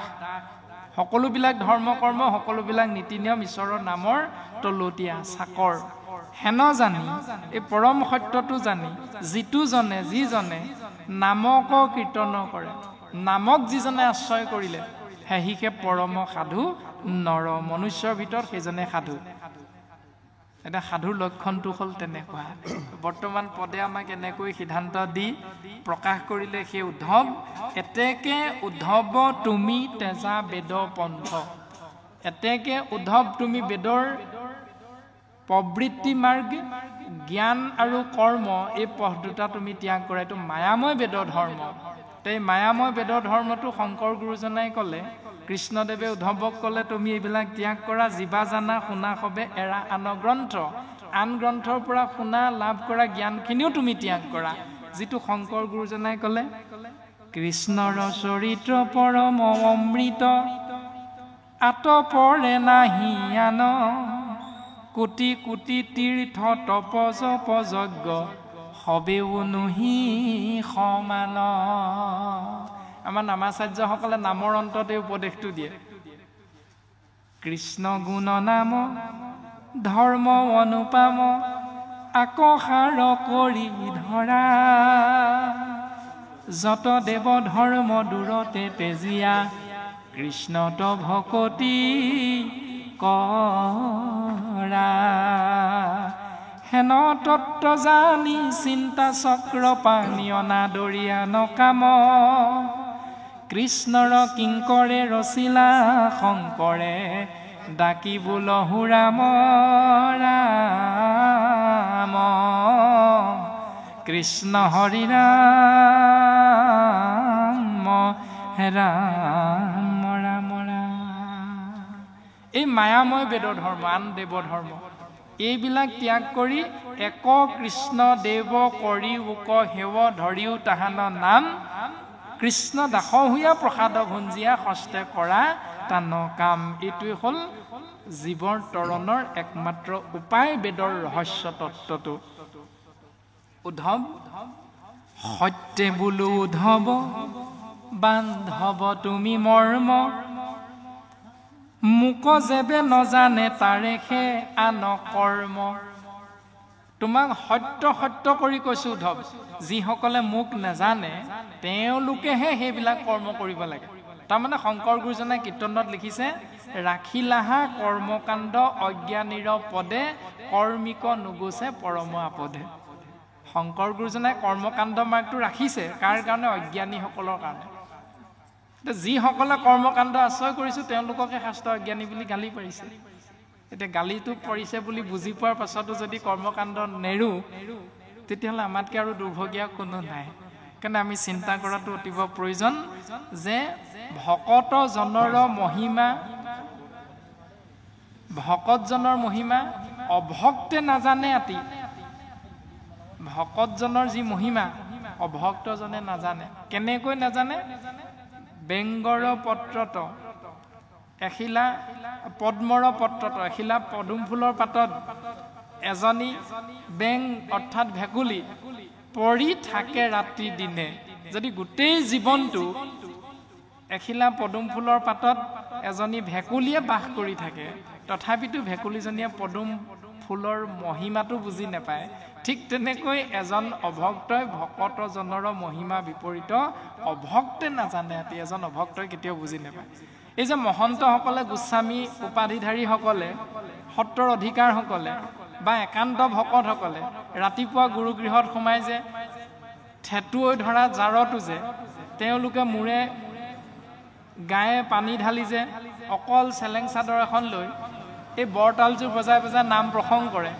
সকলোবিলাক ধৰ্ম কৰ্ম, সকলোবিলাক নীতি নিয়ম ঈশ্বৰৰ নামৰ তলতীয়া চাকৰ। হেন জানি এই পৰম সত্যটো জানি যিটো জনে যিজনে নামক কীৰ্তন কৰে, নামক যিজনে আশ্ৰয় কৰিলে সেহিকে পৰম সাধু নৰ। মনুষ্যৰ ভিতৰত সেইজনে সাধু। এটা সাধুৰ লক্ষণটো হ'ল তেনেকুৱা। বৰ্তমান পদে আমাক এনেকৈ সিদ্ধান্ত দি প্ৰকাশ কৰিলে সেই উদ্ধৱ, এতেকে উদ্ধৱ তুমি তেজা বেদ পন্থ। এতেকে উদ্ধৱ তুমি বেদৰ প্ৰবৃত্তি মাৰ্গ, জ্ঞান আৰু কৰ্ম, এই পথ দুটা তুমি ত্যাগ কৰা। এইটো মায়াময় বেদৰ ধৰ্ম। এই মায়াময় বেদৰ ধৰ্মটো শংকৰ গুৰুজনাই ক'লে, কৃষ্ণদেৱে উদ্ধৱক ক'লে তুমি এইবিলাক ত্যাগ কৰা, জিবা জানা শুনা সবে এৰা আন গ্ৰন্থ, আন গ্ৰন্থৰ পৰা শুনা লাভ কৰা জ্ঞানখিনিও তুমি ত্যাগ কৰা। যিটো শংকৰ গুৰুজনাই ক'লে কৃষ্ণৰ চৰিত্ৰ পৰম অমৃত আতপৰে নাহি আন কোটি কোটি তীৰ্থ তপ জপ যজ্ঞ সবেও নহি সমান আমাৰ নামাচাৰ্যসকলে নামৰ অন্ততে উপদেশটো দিয়ে কৃষ্ণ গুণ নাম ধৰ্ম অনুপম আকসাৰ কৰি ধৰা যত দেৱ ধৰ্ম দূৰতে তেজিয়া কৃষ্ণত ভকতি কৰা হেন তত্ত্ব জানি চিন্তা চক্ৰ পানী অনাদৰিয়া নকাম কৃষ্ণৰ কিংকৰে ৰচিলা শংকৰে ডাকি বোলহু ৰাম ৰাম কৃষ্ণ হৰি ৰাম ৰাম ৰাম ৰাম এই মায়াময় বেদ ধৰ্ম আন দেৱ ধৰ্ম এইবিলাক ত্যাগ কৰি এক কৃষ্ণ দেৱ কৰি উক হেৱ ধৰিও তাহান নাম কৃষ্ণ দাসহুয়া প্ৰসাদ ভুঞ্জিয়া হস্তে কৰা তান কাম এইটোৱে হ'ল জীৱৰ তৰণৰ একমাত্ৰ উপায় বেদৰ ৰহস্য তত্ত্বটো উদ্ধৱ সত্যে বোলো উদ্ধৱ বান্ধৱ তুমি মৰ্ম মোক যেবে নজানে তাৰেখে আন কৰ্ম তোমাক সত্য সত্য কৰি কৈছো উদ্ধৱ যিসকলে মোক নাজানে তেওঁলোকেহে সেইবিলাক কৰ্ম কৰিব লাগে তাৰমানে শংকৰ গুৰুজনাই কীৰ্তনত লিখিছে ৰাখিলাহা কৰ্মকাণ্ড অজ্ঞানীৰ পদে কৰ্মিক নুগুছে পৰম আপদে শংকৰ গুৰুজনাই কৰ্মকাণ্ড মাৰ্গটো ৰাখিছে কাৰ কাৰণে অজ্ঞানীসকলৰ কাৰণে যিসকলে কৰ্মকাণ্ড আশ্ৰয় কৰিছো তেওঁলোককে শাস্ত্ৰ অজ্ঞানী বুলি গালি পাৰিছে এতিয়া গালিটো পৰিছে বুলি বুজি পোৱাৰ পাছতো যদি কৰ্মকাণ্ড নেৰো তেতিয়াহ'লে আমাতকৈ আৰু দুৰ্ভগীয়া কোনো নাই কাৰণে আমি চিন্তা কৰাটো অতিব প্ৰয়োজন যে ভকতজনৰ মহিমা অভক্তে নাজানে আতি ভকতজনৰ যি মহিমা অভক্তজনে নাজানে কেনেকৈ নাজানে বেংগৰ পত্ৰত এখিলা পদ্মৰ পত্ৰত এখিলা পদুম ফুলৰ পাতত এজনী বেং অৰ্থাৎ ভেকুলী পৰি থাকে ৰাতি দিনে যদি গোটেই জীৱনটো এখিলা পদুম ফুলৰ পাতত এজনী ভেকুলীয়ে বাস কৰি থাকে তথাপিতো ভেকুলীজনীয়ে পদুম ফুলৰ মহিমাটো বুজি নাপায় ঠিক তেনেকৈ এজন অভক্তই ভকতজনৰ মহিমা বিপৰীত অভক্তে নাজানে আতি এজন অভক্তই কেতিয়াও বুজি নাপায় এই যে মহন্তসকলে গোস্বামী উপাধিধাৰীসকলে সত্ৰৰ অধিকাৰসকলে বা একান্ত ভকতসকলে ৰাতিপুৱা গুৰুগৃহত সোমাই যে ঠেটুৱৈ ধৰা জাৰতো যে তেওঁলোকে মূৰে গায়ে পানী ঢালি যে অকল চেলেং চাদৰ এখন লৈ এই বৰতালযোৰ বজাই বজাই নাম প্ৰসংগ কৰে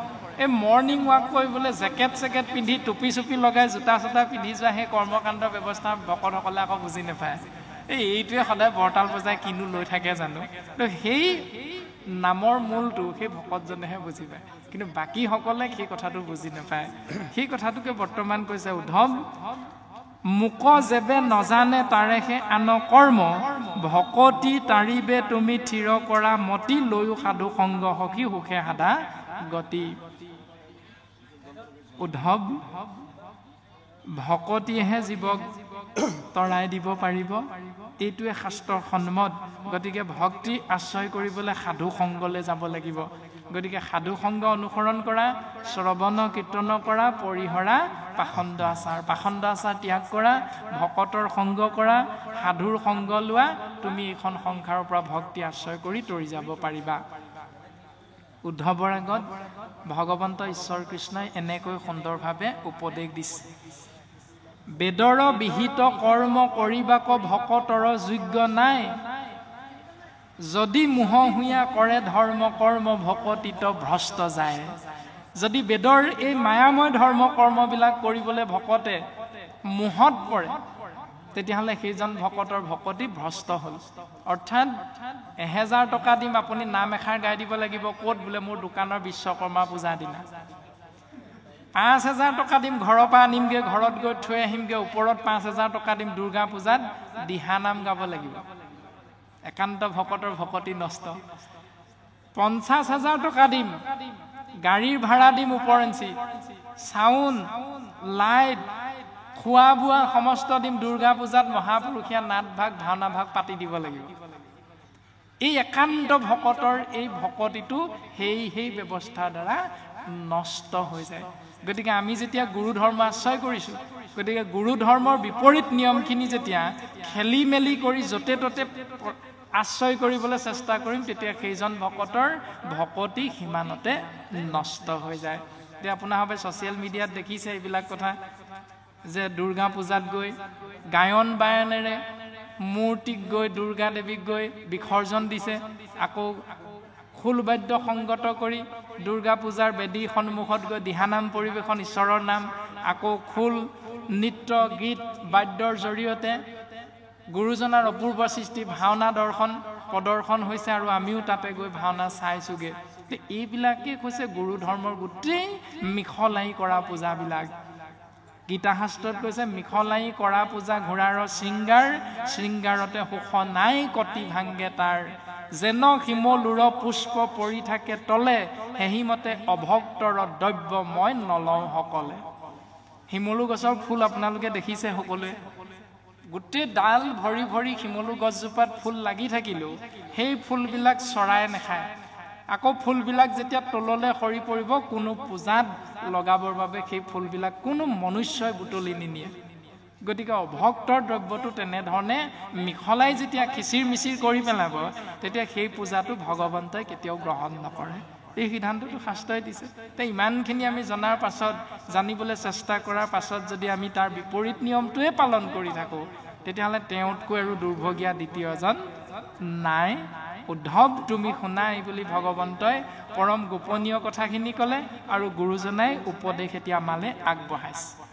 এই মৰ্ণিং ৱাক কৰিবলৈ জেকেট চেকেট পিন্ধি টুপি চুপি লগাই জোতা চোতা পিন্ধি যোৱা সেই কৰ্মকাণ্ড ব্যৱস্থা ভকতসকলে আকৌ বুজি নাপায় এইটোৱে সদায় বৰতাল বজাই কিনো লৈ থাকে জানো সেই নামৰ মূলটো সেই ভকতজনেহে বুজি পায় কিন্তু বাকীসকলে সেই কথাটো বুজি নাপায় সেই কথাটোকে বৰ্তমান কৈছে উদ্ধৱ মোক যেবে নজানে তাৰেহে আন কৰ্ম ভকতি তাৰিবে তুমি থিৰ কৰা মতি লৈও সাধু সংগ সখী সুখে সাধা গতি উদ্ধৱ ভকতিহে জীৱক তৰাই দিব পাৰিব এইটোৱে শাস্ত্ৰৰ সন্মত গতিকে ভক্তি আশ্ৰয় কৰিবলৈ সাধু সংগলৈ যাব লাগিব গতিকে সাধু সংগ অনুসৰণ কৰা শ্ৰৱণ কীৰ্তন কৰা পৰিহৰা পাখণ্ড আচাৰ ত্যাগ কৰা ভকতৰ সংগ কৰা সাধুৰ সংগ লোৱা তুমি এইখন সংসাৰৰ পৰা ভক্তি আশ্ৰয় কৰি তৰি যাব পাৰিবা উদ্ধৱৰ আগত ভগৱন্ত ঈশ্বৰ কৃষ্ণই এনেকৈ সুন্দৰভাৱে উপদেশ দিছে বেদৰ বিহিত কৰ্ম কৰিবাক ভকতৰ যোগ্য নাই যদি মোহ হুঁয়া কৰে ধৰ্ম কৰ্ম ভকতিত ভ্ৰষ্ট যায় যদি বেদৰ এই মায়াময় ধৰ্ম কৰ্মবিলাক কৰিবলৈ ভকতে মোহত পৰে তেতিয়াহ'লে সেইজন ভকতৰ ভকতি ভ্ৰষ্ট হ'ল অৰ্থাৎ 1000 টকা দিম আপুনি নাম এষাৰ গাই দিব লাগিব ক'ত বোলে মোৰ দোকানৰ বিশ্বকৰ্মা পূজা দিনা 5,000 টকা দিম ঘৰৰ পৰা আনিমগে ঘৰত গৈ থৈ আহিমগে ওপৰত 5,000 টকা দিম দুৰ্গা পূজাত দিহানাম গাব লাগিব একান্ত ভকতৰ ভকতি নষ্ট 50,000 টকা দিম গাড়ীৰ ভাড়া দিম ওপৰঞ্চি সাউণ্ড লাইট খোৱা বোৱা সমস্ত দিম দুৰ্গা পূজাত মহাপুৰুষীয়া নাট ভাগ ভাওনা ভাগ পাতি দিব লাগিব এই একান্ত ভকতৰ এই ভকতিটো সেই ব্যৱস্থাৰ দ্বাৰা নষ্ট হৈ যায় গতিকে আমি যেতিয়া গুৰু ধৰ্ম আশ্ৰয় কৰিছোঁ গতিকে গুৰু ধৰ্মৰ বিপৰীত নিয়মখিনি যেতিয়া খেলি মেলি কৰি য'তে ত'তে আশ্ৰয় কৰিবলৈ চেষ্টা কৰিম তেতিয়া সেইজন ভকতৰ ভকতি সিমানতে নষ্ট হৈ যায় এতিয়া আপোনালোকে ছ'চিয়েল মিডিয়াত দেখিছে এইবিলাক কথা যে দুৰ্গা পূজাত গৈ গায়ন বায়নেৰে মূৰ্তিক গৈ দুৰ্গা দেৱীক গৈ বিসৰ্জন দিছে আকৌ খোল বাদ্য সংগত কৰি দুৰ্গা পূজাৰ বেদী সন্মুখত গৈ দিহানাম পৰিৱেশন ঈশ্বৰৰ নাম আকৌ খোল নৃত্য গীত বাদ্যৰ জৰিয়তে গুৰুজনাৰ অপূৰ্ব সৃষ্টি ভাওনা প্ৰদৰ্শন হৈছে আৰু আমিও তাতে গৈ ভাওনা চাইছোগে এইবিলাকে হৈছে গুৰু ধৰ্মৰ গোটেই মিখলাই কৰা পূজাবিলাক গীতা শাস্ত্ৰত কৈছে মিখলাই কৰা পূজা ঘোঁৰাৰ শৃংগাৰতে সুখ নাই কটি ভাংগে তাৰ যেন শিমলুৰ পুষ্প পৰি থাকে তলে হেহিমতে অভক্তৰ দ্ৰব্য মই নলওঁ সকলে শিমলু গছৰ ফুল আপোনালোকে দেখিছে সকলোৱে গোটেই ডাল ভৰি ভৰি শিমলু গছজোপাত ফুল লাগি থাকিলেও সেই ফুলবিলাক চৰাই নাখায় আকৌ ফুলবিলাক যেতিয়া তললৈ সৰি পৰিব কোনো পূজাত লগাবৰ বাবে সেই ফুলবিলাক কোনো মনুষ্যই বুটলি নিনিয়ে গতিকে অভক্তৰ দ্ৰব্যটো তেনেধৰণে মিখলাই যেতিয়া খিচিৰ মিচিৰ কৰি পেলাব তেতিয়া সেই পূজাটো ভগৱন্তই কেতিয়াও গ্ৰহণ নকৰে এই সিদ্ধান্তটো শাস্ত্ৰই দিছে ইমানখিনি আমি জনাৰ পাছত জানিবলৈ চেষ্টা কৰাৰ পাছত যদি আমি তাৰ বিপৰীত নিয়মটোৱে পালন কৰি থাকোঁ তেতিয়াহ'লে তেওঁতকৈ আৰু দুৰ্ভগীয়া দ্বিতীয়জন নাই উদ্ধৱ তুমি শুনাই বুলি ভগৱন্তই পৰম গোপনীয় কথাখিনি ক'লে আৰু গুৰুজনাই উপদেশ এতিয়া আমালৈ আগবঢ়াইছে